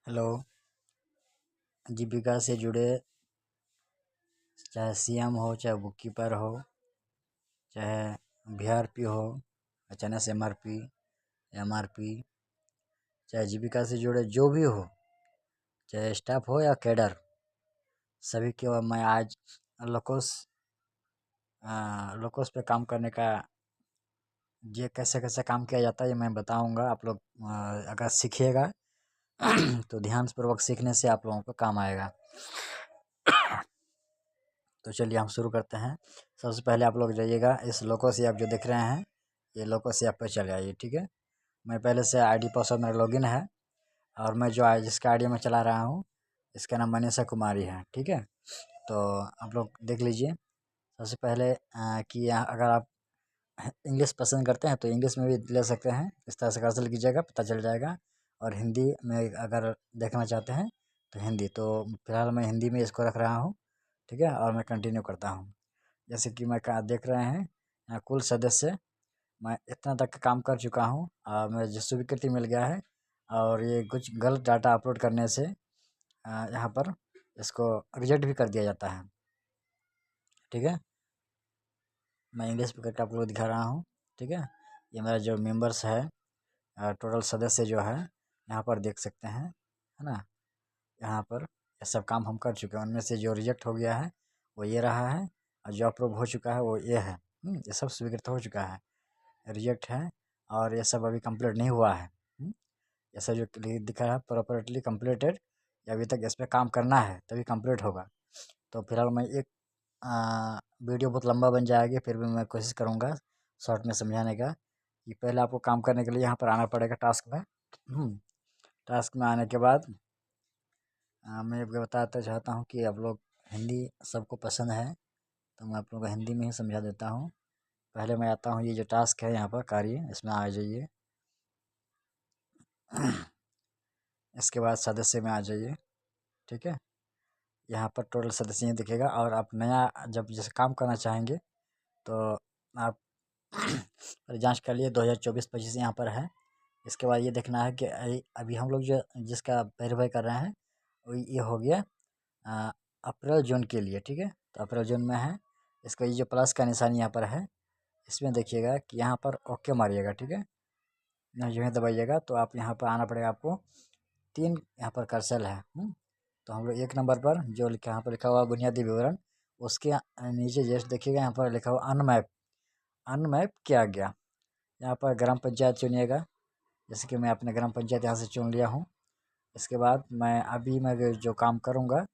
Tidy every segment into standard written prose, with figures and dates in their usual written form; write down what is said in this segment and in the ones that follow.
Hello. जीविका से जुड़े चाहे सीएम हो, चाहे बुक कीपर हो, चाहे वीआरपी हो, एचएनएस एमआरपी, चाहे जीविका से जुड़े जो भी हो, चाहे स्टाफ हो या कैडर, सभी के मैं आज लोकोस लोकोस पे काम करने का ये कैसे कैसे काम किया जाता है ये मैं बताऊंगा। आप लोग अगर सीखिएगा तो ध्यानपूर्वक सीखने से आप लोगों को काम आएगा। तो चलिए हम शुरू करते हैं। सबसे पहले आप लोग जाइएगा इस लोकोस ऐप जो देख रहे हैं, ये लोकोस ऐप पे चले आइए। ठीक है, मैं पहले से आईडी पासवर्ड मेरा लॉगिन है और मैं जो जिसका आईडी में चला रहा हूँ इसका नाम मनीषा कुमारी है। ठीक है, तो आप लोग देख लीजिए। सबसे पहले कि अगर आप इंग्लिश पसंद करते हैं तो इंग्लिश में भी ले सकते हैं, इस तरह से कर्सर कीजिएगा पता चल जाएगा। और हिंदी में अगर देखना चाहते हैं तो हिंदी, तो फिलहाल मैं हिंदी में इसको रख रहा हूँ। ठीक है, और मैं कंटिन्यू करता हूँ। जैसे कि मैं देख रहे हैं यहाँ कुल सदस्य, मैं इतना तक का काम कर चुका हूँ और मुझे जो स्वीकृति मिल गया है। और ये कुछ गलत डाटा अपलोड करने से यहाँ पर इसको रिजेक्ट भी कर दिया जाता है। ठीक है, मैं इंग्लिश पे करके आप लोग दिखा रहा हूँ। ठीक है, ये मेरा जो मेंबर्स है, टोटल सदस्य जो है यहाँ पर देख सकते हैं, है ना। यहाँ पर ये सब काम हम कर चुके हैं, उनमें से जो रिजेक्ट हो गया है वो ये रहा है, और जो अप्रूव हो चुका है वो ये है। ये सब स्वीकृत हो चुका है, रिजेक्ट है, और ये सब अभी कंप्लीट नहीं हुआ है। ये सब जो दिखा है प्रॉपर्ली कंप्लीटेड, अभी तक इस पर काम करना है तभी कंप्लीट होगा। तो फिलहाल मैं एक वीडियो बहुत लंबा बन जाएगी, फिर भी मैं कोशिश करूँगा शॉर्ट में समझाने का। कि पहले आपको काम करने के लिए यहाँ पर आना पड़ेगा टास्क में। टास्क में आने के बाद मैं आपको बताता चाहता हूँ कि आप लोग हिंदी सबको पसंद है, तो मैं आप लोगों को हिंदी में ही समझा देता हूँ। पहले मैं आता हूँ, ये जो टास्क है यहाँ पर कार्य, इसमें आ जाइए। इसके बाद सदस्य में आ जाइए। ठीक है, यहाँ पर टोटल सदस्य ही दिखेगा, और आप नया जब जैसे काम करना चाहेंगे तो आप जांच कर लिए 2024-25 यहाँ पर है। इसके बाद ये देखना है कि अभी हम लोग जो जिसका वेरीफाई कर रहे हैं वो ये हो गया अप्रैल जून के लिए। ठीक है, तो अप्रैल जून में है। इसका ये जो प्लस का निशान यहाँ पर है, इसमें देखिएगा कि यहाँ पर ओके मारिएगा। ठीक है, यहाँ जो है दबाइएगा तो आप यहाँ पर आना पड़ेगा आपको। 3 यहाँ पर कर्सर है। तो हम लोग 1 नंबर पर जो लिखा यहाँ पर लिखा हुआ बुनियादी विवरण, उसके नीचे जस्ट देखिएगा यहाँ पर लिखा हुआ अनमैप। अनमैप किया गया, यहाँ पर ग्राम पंचायत चुनिएगा। जैसे कि मैं अपने ग्राम पंचायत यहाँ से चुन लिया हूँ। इसके बाद मैं जो काम करूँगा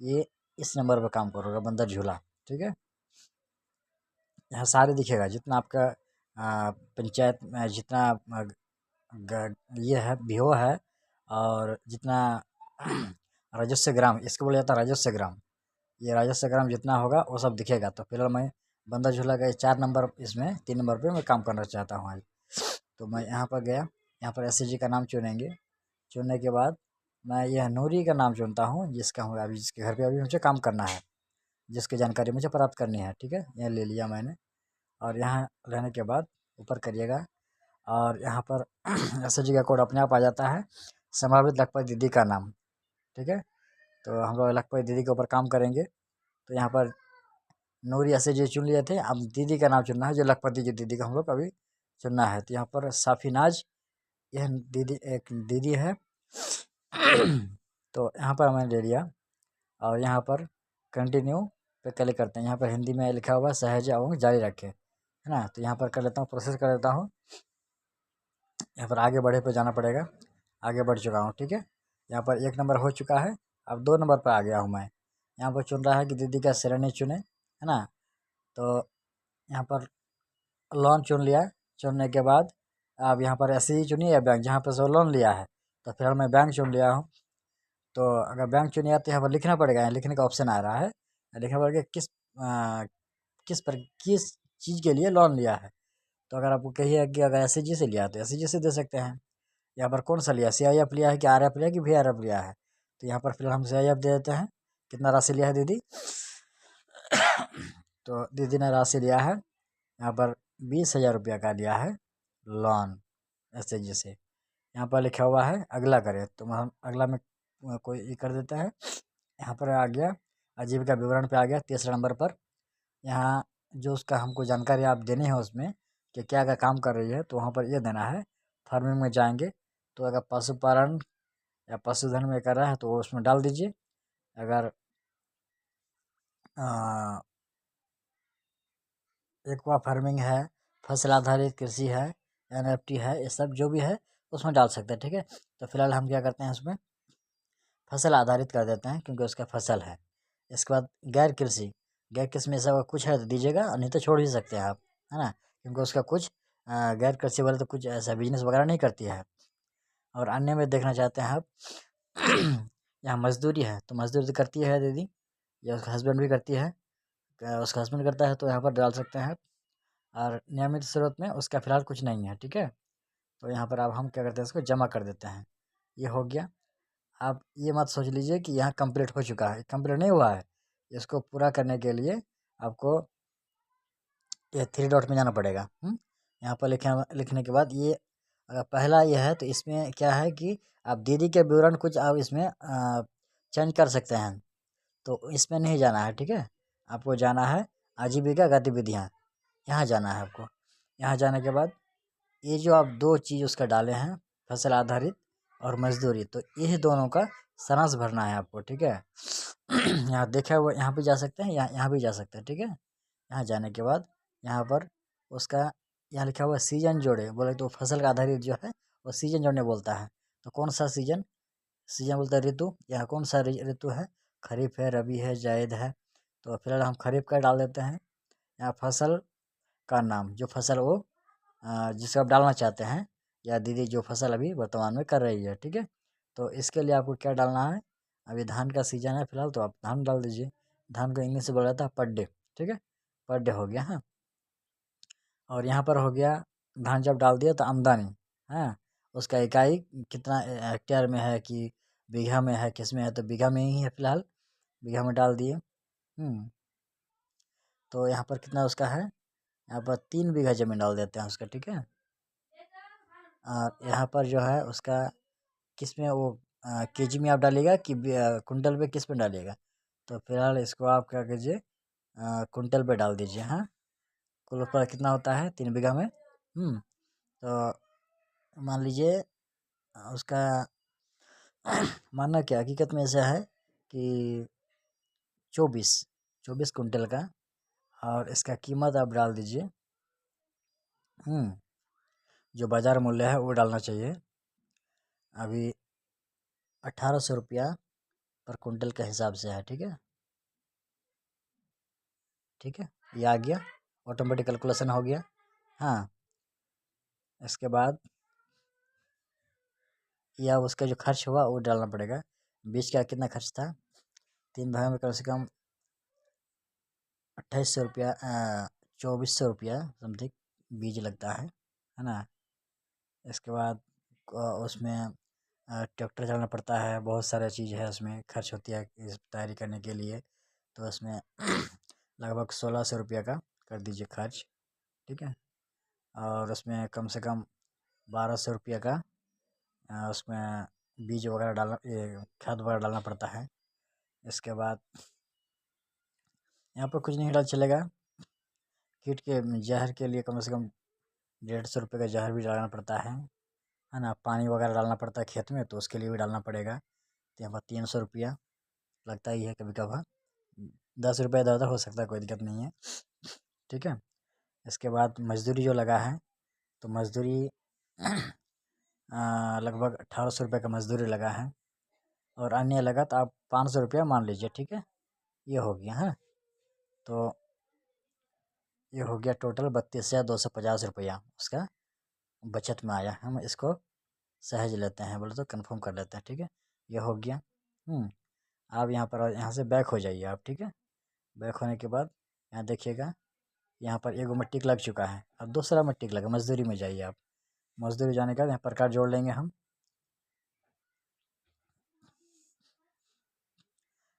ये इस नंबर पर काम करूँगा, बंदर झूला। ठीक है, यहाँ सारे दिखेगा जितना आपका पंचायत में जितना ये है बीओ है, और जितना राजस्व ग्राम, इसको बोला जाता है राजस्व ग्राम। ये राजस्व ग्राम जितना होगा वो सब दिखेगा। तो फिलहाल मैं बंदर झूला का 4 नंबर, इसमें 3 नंबर पे मैं काम करना चाहता हूँ आज। तो मैं यहाँ पर गया, यहाँ पर एसएचजी का नाम चुनेंगे। चुनने के बाद मैं यह नूरी का नाम चुनता हूँ, जिसका हूँ अभी, जिसके घर पे अभी मुझे काम करना है, जिसकी जानकारी मुझे प्राप्त करनी है। ठीक है, यह ले लिया मैंने, और यहाँ रहने के बाद ऊपर करिएगा, और यहाँ पर एसएचजी का कोड अपने आप आ जाता है, संभावित लखपत दीदी का नाम। ठीक है, तो हम लोग लखपत दीदी के ऊपर काम करेंगे। तो यहाँ पर नूरी एसएचजी चुन लिए थे, अब दीदी का नाम चुनना है, जो लखपति जी दीदी का हम लोग अभी चुनना है। तो यहाँ पर साफिनाज, यह दीदी एक दीदी है। तो यहाँ पर मैंने ले लिया, और यहाँ पर कंटिन्यू पे क्लिक करते हैं। यहाँ पर हिंदी में लिखा हुआ सहज एवं जारी रखें, है ना। तो यहाँ पर कर लेता हूँ, प्रोसेस कर लेता हूँ। यहाँ पर आगे बढ़े पे जाना पड़ेगा, आगे बढ़ चुका हूँ। ठीक है, यहाँ पर 1 नंबर हो चुका है, अब 2 नंबर पर आ गया हूँ मैं। यहाँ पर चुन रहा है कि दीदी का श्रेणी चुने, है ना। तो यहाँ पर लोन चुन लिया। चुनने के बाद अब यहाँ पर ऐसे ही चुनिए या बैंक, जहाँ पर से लोन लिया है। तो फिर मैं बैंक चुन लिया हूँ। तो अगर बैंक चुनिए तो यहाँ पर लिखना पड़ेगा, यहाँ लिखने का ऑप्शन आ रहा है, लिखना पड़ेगा किस चीज़ के लिए लोन लिया है। तो अगर आपको कहिए कि अगर एसएचजी से लिया तो एसएचजी से दे सकते हैं। यहाँ पर कौन सा लिया, सीआईएफ लिया है कि आरएफ लिया है कि वीआरएफ लिया है। तो यहाँ पर फिलहाल हम सीआईएफ दे देते हैं। कितना राशि लिया है दीदी? तो दीदी ने राशि लिया है यहाँ पर 20,000 रुपया का लिया है लोन एसएचजी से। यहाँ पर लिखा हुआ है अगला करें, तो हम अगला में कोई ये कर देता है। यहाँ पर आ गया आजीविका विवरण पे आ गया तीसरे नंबर पर। यहाँ जो उसका हमको जानकारी आप देनी है उसमें कि क्या क्या काम कर रही है, तो वहाँ पर ये देना है। फार्मिंग में जाएंगे तो अगर पशुपालन या पशुधन में कर रहा है तो वो उसमें डाल दीजिए। अगर एक्वा फार्मिंग है, फसल आधारित कृषि है, एनएफटी है, ये सब जो भी है उसमें डाल सकते हैं। ठीक है, तो फिलहाल हम क्या करते हैं उसमें फसल आधारित कर देते हैं क्योंकि उसका फसल है। इसके बाद गैर कृषि में ऐसा कुछ है तो दीजिएगा, नहीं तो छोड़ ही सकते हैं आप, है ना, क्योंकि उसका कुछ गैर कृषि वाले तो कुछ ऐसा बिजनेस वगैरह नहीं करती है। और अन्य में देखना चाहते हैं आप यहाँ मजदूरी है तो मजदूरी तो करती है दीदी, या उसका हस्बैंड भी करती है, उसका हस्बैंड करता है तो यहाँ पर डाल सकते हैं। और नियमित स्रोत में उसका फिलहाल कुछ नहीं है। ठीक है, तो यहाँ पर अब हम क्या करते हैं इसको जमा कर देते हैं। ये हो गया। आप ये मत सोच लीजिए कि यहाँ कंप्लीट हो चुका है, कंप्लीट नहीं हुआ है। इसको पूरा करने के लिए आपको ये थ्री डॉट में जाना पड़ेगा। यहाँ पर लिखने के बाद ये अगर पहला ये है तो इसमें क्या है कि आप दीदी के विवरण कुछ आप इसमें चेंज कर सकते हैं, तो इसमें नहीं जाना है। ठीक है, आपको जाना है आजीविका गतिविधियाँ, यहाँ जाना है आपको। यहाँ जाने के बाद ये जो आप दो चीज़ उसका डाले हैं, फसल आधारित और मजदूरी, तो ये दोनों का सारांश भरना है आपको। ठीक है, यहाँ देखा हुआ यहाँ भी जा सकते हैं, यहाँ भी जा सकते हैं। ठीक है, यहाँ जाने के बाद यहाँ पर उसका यहाँ लिखा हुआ सीजन जोड़े, बोले तो फसल का आधारित जो है वो सीजन जोड़ने बोलता है। तो कौन सा सीजन, सीजन बोलता है ऋतु, यहाँ कौन सा ऋतु है, खरीफ है, रबी है, जायद है। तो फिलहाल हम खरीफ का डाल देते हैं। यहाँ फसल का नाम, जो फसल वो जिसे आप डालना चाहते हैं, या दीदी जो फसल अभी वर्तमान में कर रही है। ठीक है, तो इसके लिए आपको क्या डालना है, अभी धान का सीजन है फिलहाल तो आप धान डाल दीजिए। धान को इंग्लिश से बोला जाता है पर डे। ठीक है, पर डे हो गया। हाँ, और यहाँ पर हो गया धान जब डाल दिया तो आमदनी, हाँ, उसका इकाई कितना हेक्टेयर में है कि बीघा में है, किस में है, तो बीघा में ही है फिलहाल, बीघा में डाल दिए। तो यहाँ पर कितना उसका है, यहाँ पर 3 बीघा जमीन डाल देते हैं उसका। ठीक है, और यहाँ पर जो है उसका किस में वो केजी में आप डालिएगा कि कुंटल पे, किस में डालिएगा, तो फिलहाल इसको आप क्या कीजिए कुंटल पे डाल दीजिए। हाँ, कुल पर कितना होता है 3 बीघा में। तो मान लीजिए उसका मानना क्या हकीकत में ऐसा है कि 24 कुंटल का, और इसका कीमत आप डाल दीजिए। जो बाजार मूल्य है वो डालना चाहिए अभी 1800 रुपया पर कुंटल के हिसाब से है। ठीक है, ठीक है, ये आ गया, ऑटोमेटिक कैलकुलेशन हो गया। हाँ, इसके बाद या उसका जो खर्च हुआ वो डालना पड़ेगा। बीज का कितना खर्च था, 3 भाग में कम से कम 2800 रुपया, 2400 रुपया समथिंग बीज लगता है ना। इसके बाद उसमें ट्रैक्टर चलाना पड़ता है, बहुत सारा चीज़ है उसमें खर्च होती है इस तैयारी करने के लिए, तो उसमें लगभग 1600 रुपया का कर दीजिए खर्च। ठीक है, और उसमें कम से कम 1200 रुपया का उसमें बीज वगैरह डालना, ये खाद वगैरह डालना पड़ता है। इसके बाद यहाँ पर कुछ नहीं डाल चलेगा, कीट के जहर के लिए कम से कम 150 रुपये का जहर भी डालना पड़ता है ना। पानी वगैरह डालना पड़ता है खेत में, तो उसके लिए भी डालना पड़ेगा। तो यहाँ पर 300 रुपया लगता ही है कभी कभार, 10 रुपये इधर उधर हो सकता है, कोई दिक्कत नहीं है। ठीक है, इसके बाद मजदूरी जो लगा है, तो मजदूरी लगभग 1800 रुपये का मजदूरी लगा है, और अन्य लगा तो आप 500 रुपया मान लीजिए। ठीक है, ये हो गया है, तो ये हो गया टोटल 32,250 रुपया उसका बचत में आया। हम इसको सहज लेते हैं, बोले तो कंफर्म कर लेते हैं। ठीक है, ये हो गया। आप यहाँ पर यहाँ से बैक हो जाइए आप। ठीक है, बैक होने के बाद यहाँ देखिएगा, यहाँ पर एगो में टिक लग चुका है, अब दूसरा में टिक लगा, मजदूरी में जाइए आप। मजदूरी जाने के बाद यहाँ प्रकार जोड़ लेंगे हम।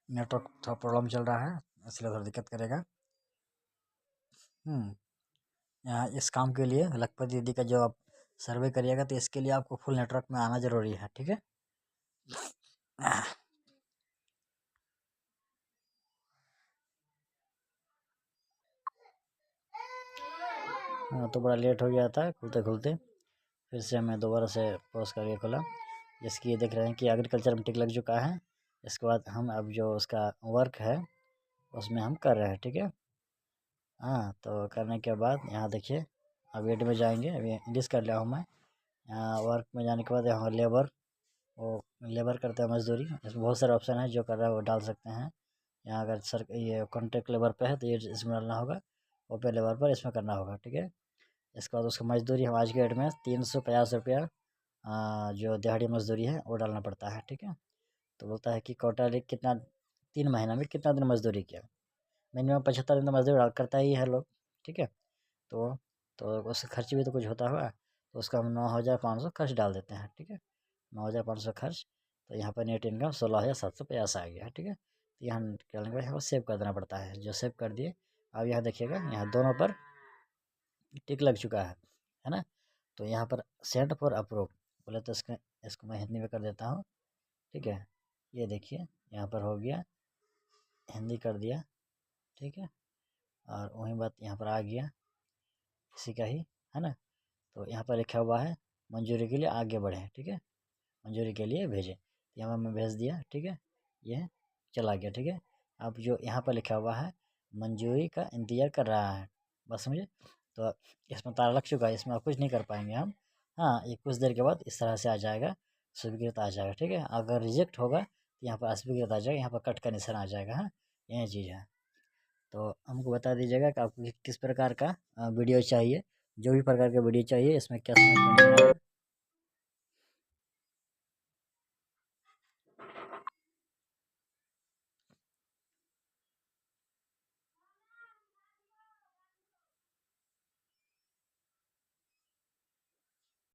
नेटवर्क थोड़ा प्रॉब्लम चल रहा है इसलिए थोड़ा दिक्कत करेगा। यहाँ इस काम के लिए लखपत दीदी का जो आप सर्वे करिएगा तो इसके लिए आपको फुल नेटवर्क में आना ज़रूरी है। ठीक है, हाँ, तो बड़ा लेट हो गया था खुलते खुलते, फिर से हमें दोबारा से पॉज करके खोला। जिसकी ये देख रहे हैं कि एग्रीकल्चर में टिक लग चुका है। इसके बाद हम अब जो उसका वर्क है उसमें हम कर रहे हैं, ठीक है। हाँ, तो करने के बाद यहाँ देखिए, अब एड में जाएंगे, अभी इंग्लिश कर लिया हूँ मैं। यहाँ वर्क में जाने के बाद यहाँ लेबर, वो लेबर करते हैं मजदूरी। इसमें बहुत सारे ऑप्शन है, जो कर रहा है वो डाल सकते हैं। यहाँ अगर सर ये कॉन्ट्रैक्ट लेबर पे है तो ये इसमें डालना होगा, ओपन लेबर पर इसमें करना होगा, ठीक है। इसके बाद उसका मजदूरी हम आज के डेट में 350 रुपया जो दिहाड़ी मजदूरी है वो डालना पड़ता है, ठीक है। तो बोलता है कि क्वार्टरली कितना, 3 महीना में कितना दिन मजदूरी किया। मिनिमम 75 दिन तो मजदूरी करता ही है लोग, ठीक है। तो तो उसका खर्च भी तो कुछ होता होगा, तो उसका हम 9,500 खर्च डाल देते हैं, ठीक है। 9,500 खर्च, तो यहाँ पर नेट इनकम 16,750 आ गया है, ठीक है। तो यहाँ क्या लगेगा, यहाँ पर सेव कर देना पड़ता है, जो सेव कर दिए। अब यहाँ देखिएगा, यहाँ दोनों पर टिक लग चुका है ना। तो यहाँ पर सेंड फॉर अप्रूव बोले, तो इसको मैं हिंदी में कर देता हूँ, ठीक है। ये देखिए यहाँ पर हो गया, हिंदी कर दिया, ठीक है। और वही बात यहाँ पर आ गया, इसी का ही है ना। तो यहाँ पर लिखा हुआ है मंजूरी के लिए आगे बढ़े, ठीक है। मंजूरी के लिए भेजें, यहाँ मैं भेज दिया, ठीक है। ये चला गया, ठीक है। अब जो यहाँ पर लिखा हुआ है मंजूरी का इंतज़ार कर रहा है, बस समझे। तो इसमें ताला लग चुका है, इसमें अब कुछ नहीं कर पाएंगे हम। हाँ, ये कुछ देर के बाद इस तरह से आ जाएगा, स्वीकृत आ जाएगा, ठीक है। अगर रिजेक्ट होगा तो यहाँ पर अस्वीकृत आ जाएगा, यहाँ पर कट का निशान आ जाएगा। हाँ, यही चीज़ है। तो हमको बता दीजिएगा कि आपको किस प्रकार का वीडियो चाहिए। जो भी प्रकार का वीडियो चाहिए, इसमें क्या समझ में नहीं आया